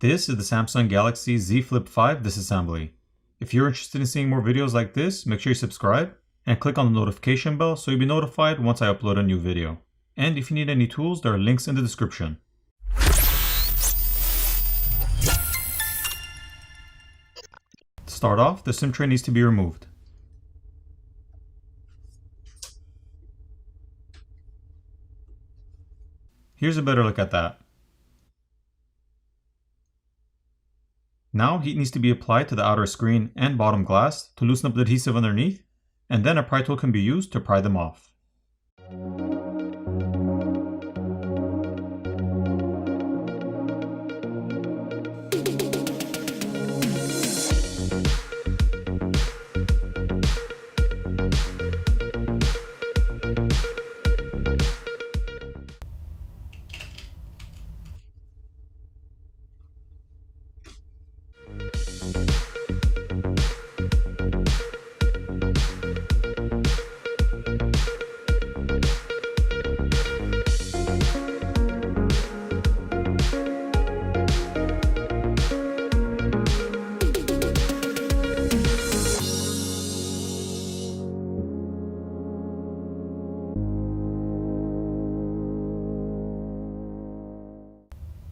This is the Samsung Galaxy Z Flip 5 disassembly. If you're interested in seeing more videos like this, make sure you subscribe and click on the notification bell so you'll be notified once I upload a new video. And if you need any tools, there are links in the description. To start off, the SIM tray needs to be removed. Here's a better look at that. Now heat needs to be applied to the outer screen and bottom glass to loosen up the adhesive underneath, and then a pry tool can be used to pry them off.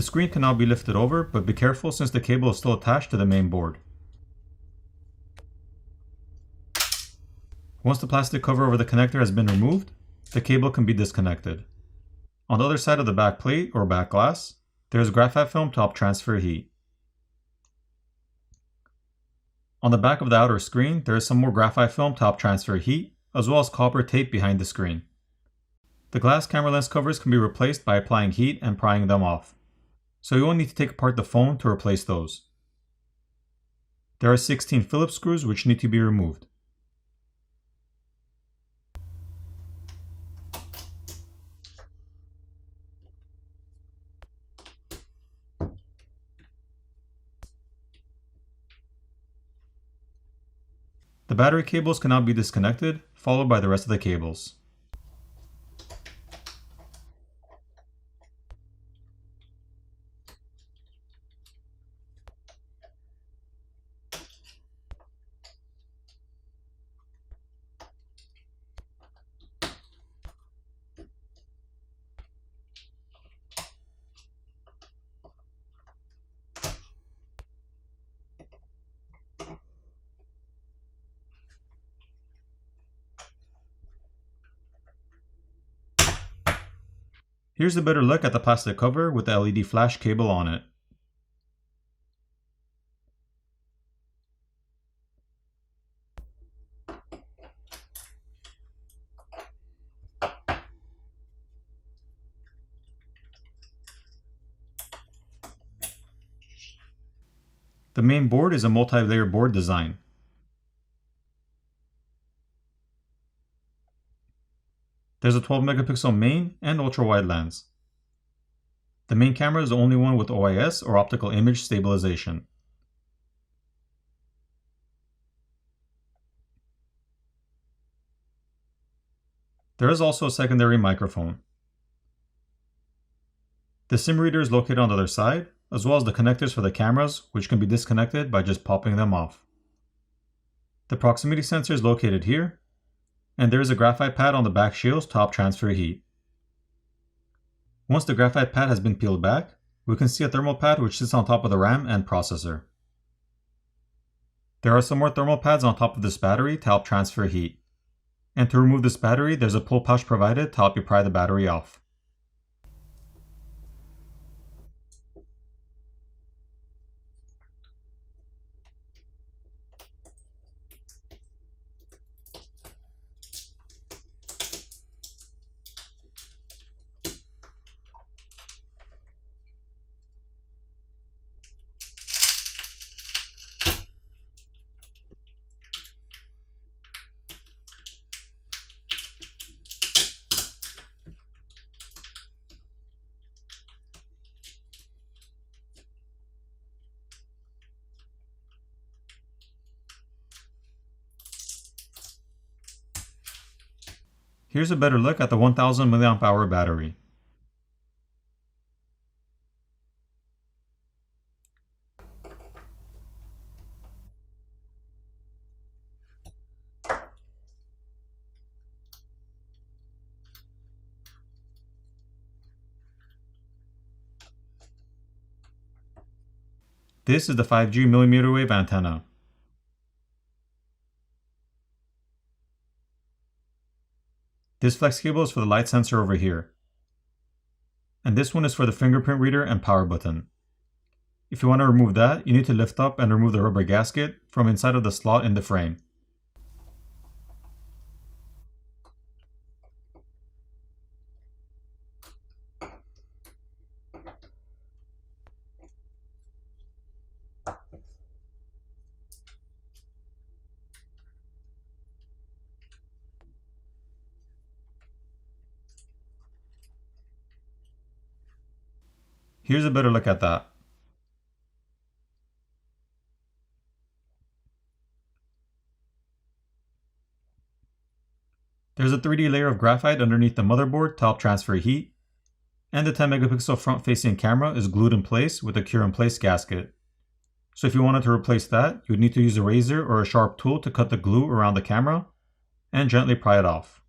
The screen can now be lifted over, but be careful since the cable is still attached to the main board. Once the plastic cover over the connector has been removed, the cable can be disconnected. On the other side of the back plate or back glass, there is graphite film to help transfer heat. On the back of the outer screen, there is some more graphite film to help transfer heat, as well as copper tape behind the screen. The glass camera lens covers can be replaced by applying heat and prying them off, so you won't need to take apart the phone to replace those. There are 16 Phillips screws which need to be removed. The battery cables can now be disconnected, followed by the rest of the cables. Here's a better look at the plastic cover with the LED flash cable on it. The main board is a multi-layer board design. There's a 12 megapixel main and ultra-wide lens. The main camera is the only one with OIS or optical image stabilization. There is also a secondary microphone. The SIM reader is located on the other side, as well as the connectors for the cameras, which can be disconnected by just popping them off. The proximity sensor is located here, and there is a graphite pad on the back shields to help transfer heat. Once the graphite pad has been peeled back, we can see a thermal pad which sits on top of the RAM and processor. There are some more thermal pads on top of this battery to help transfer heat. And to remove this battery, there's a pull pouch provided to help you pry the battery off. Here's a better look at the 1000 mAh battery. This is the 5G millimeter wave antenna. This flex cable is for the light sensor over here. And this one is for the fingerprint reader and power button. If you want to remove that, you need to lift up and remove the rubber gasket from inside of the slot in the frame. Here's a better look at that. There's a 3D layer of graphite underneath the motherboard to help transfer heat, and the 10 megapixel front facing camera is glued in place with a cure in place gasket. So if you wanted to replace that, you would need to use a razor or a sharp tool to cut the glue around the camera and gently pry it off.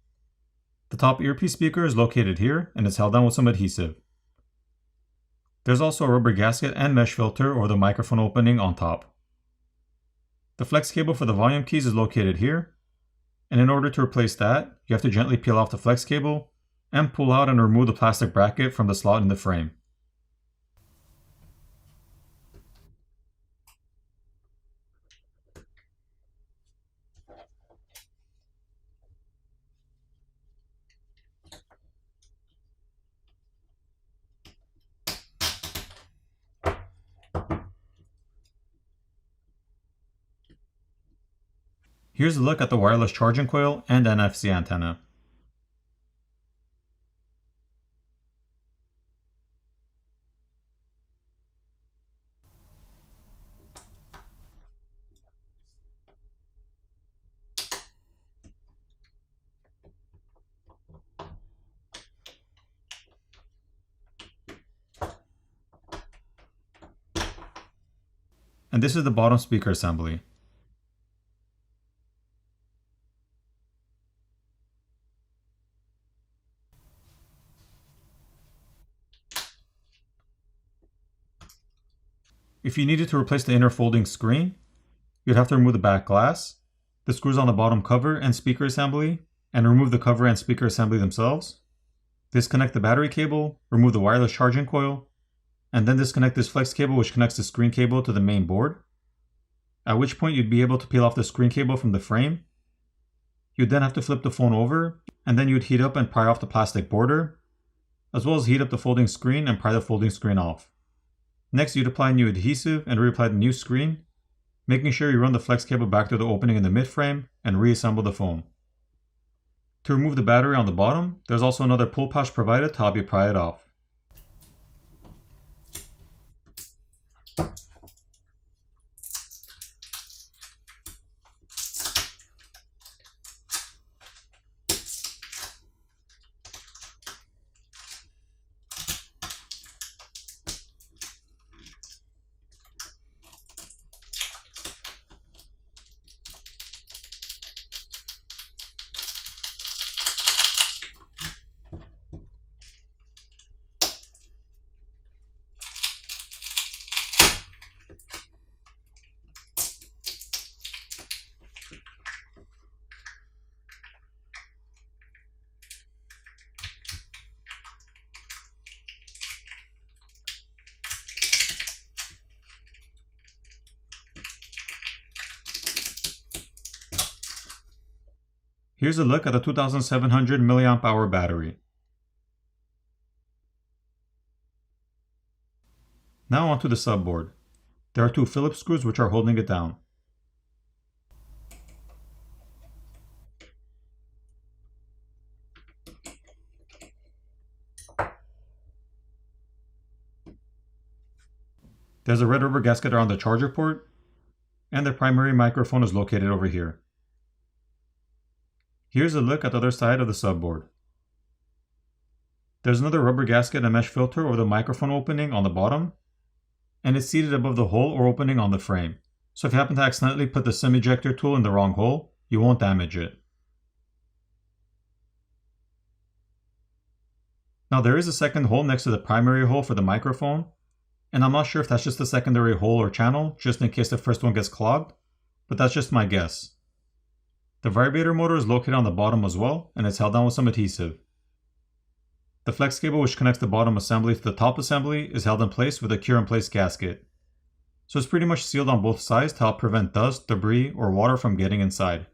The top earpiece speaker is located here and is held down with some adhesive. There's also a rubber gasket and mesh filter over the microphone opening on top. The flex cable for the volume keys is located here, and in order to replace that, you have to gently peel off the flex cable and pull out and remove the plastic bracket from the slot in the frame. Here's a look at the wireless charging coil and NFC antenna. And this is the bottom speaker assembly. If you needed to replace the inner folding screen, you'd have to remove the back glass, the screws on the bottom cover and speaker assembly, and remove the cover and speaker assembly themselves. Disconnect the battery cable, remove the wireless charging coil, and then disconnect this flex cable which connects the screen cable to the main board. At which point you'd be able to peel off the screen cable from the frame. You'd then have to flip the phone over, and then you'd heat up and pry off the plastic border, as well as heat up the folding screen and pry the folding screen off. Next, you'd apply new adhesive and reapply the new screen, making sure you run the flex cable back to the opening in the mid-frame and reassemble the phone. To remove the battery on the bottom, there's also another pull pouch provided to help you pry it off. Here's a look at the 2700 mAh battery. Now onto the subboard. There are two Phillips screws which are holding it down. There's a red rubber gasket around the charger port, and the primary microphone is located over here. Here's a look at the other side of the subboard. There's another rubber gasket and mesh filter over the microphone opening on the bottom, and it's seated above the hole or opening on the frame. So if you happen to accidentally put the SIM ejector tool in the wrong hole, you won't damage it. Now there is a second hole next to the primary hole for the microphone, And I'm not sure if that's just a secondary hole or channel, just in case the first one gets clogged, but that's just my guess. The vibrator motor is located on the bottom as well, and it's held down with some adhesive. The flex cable which connects the bottom assembly to the top assembly is held in place with a cure-in-place gasket. So it's pretty much sealed on both sides to help prevent dust, debris, or water from getting inside.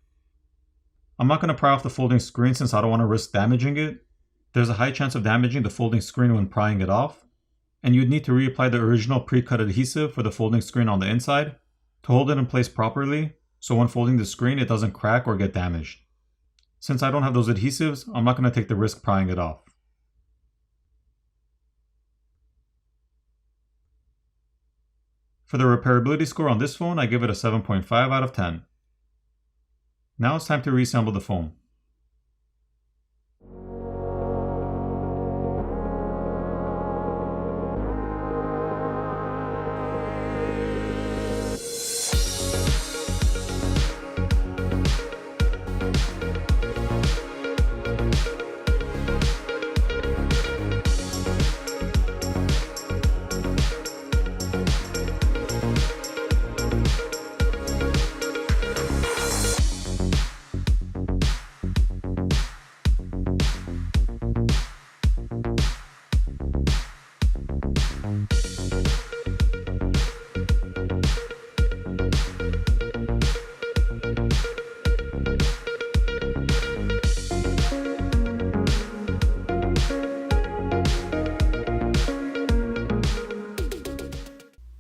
I'm not going to pry off the folding screen since I don't want to risk damaging it. There's a high chance of damaging the folding screen when prying it off, and you'd need to reapply the original pre-cut adhesive for the folding screen on the inside to hold it in place properly, so when folding the screen it doesn't crack or get damaged. Since I don't have those adhesives, I'm not going to take the risk prying it off. For the repairability score on this phone, I give it a 7.5 out of 10. Now it's time to reassemble the phone.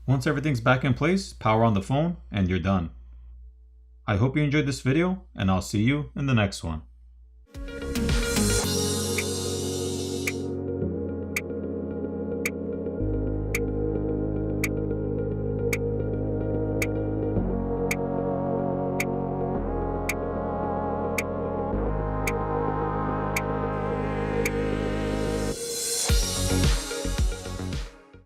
Once everything's back in place, power on the phone, and you're done. I hope you enjoyed this video, and I'll see you in the next one.